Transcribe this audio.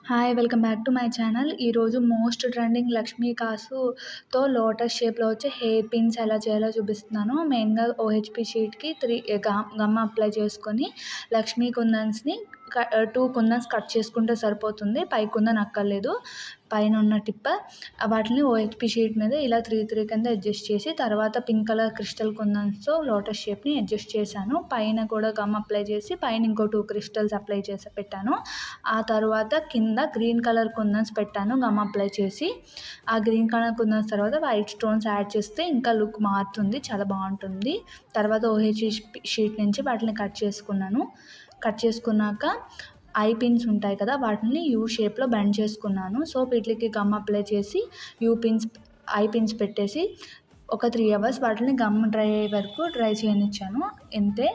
Hi! Welcome back to my channel. ఈరోజు most trending Lakshmi కాసుతో lotus షేప్‌లో వచ్చే హెయిర్ పిన్స్ ఎలా చేయాలో చూపిస్తున్నాను. మెయిన్‌గా ఓహెచ్‌పీ షీట్‌కి 3 గమ్ అప్లై చేసుకొని లక్ష్మీ కుందన్స్‌ని 2 కుందన్స్ కట్ చేసుకుంటే సరిపోతుంది. పై కుందన్ అక్కర్లేదు. పైన ఉన్న టిప్ వాటిని ఓహెచ్‌పీ షీట్ మీద ఇలా 3 కింద అడ్జస్ట్ చేసి తర్వాత పింక్ కలర్ క్రిస్టల్ కుందన్స్‌తో లోటస్ షేప్‌ని అడ్జస్ట్ చేశాను. పైన కూడా గమ్ అప్లై చేసి పైన ఇంకో 2 క్రిస్టల్స్ అప్లై చేసి పెట్టాను. ఆ తర్వాత కింద గ్రీన్ కలర్ కుందన్స్ పెట్టాను గమ్ అప్లై చేసి. ఆ గ్రీన్ కలర్ కుందన్స్ తర్వాత వైట్ స్టోన్స్ యాడ్ చేస్తే ఇంకా లుక్ మారుతుంది, చాలా బాగుంటుంది. తర్వాత ఓహెచ్‌పీ షీట్ నుంచి వాటిని కట్ చేసుకున్నాను. కట్ చేసుకున్నాక ఐ పిన్స్ ఉంటాయి కదా, వాటిని యూ షేప్‌లో బెండ్ చేసుకున్నాను. సో వీటికి గమ్ అప్లై చేసి ఐ పిన్స్ పెట్టేసి ఒక 3 అవర్స్ వాటిని గమ్ డ్రై అయ్యే వరకు డ్రై చేయనిచ్చాను. ఇంతే.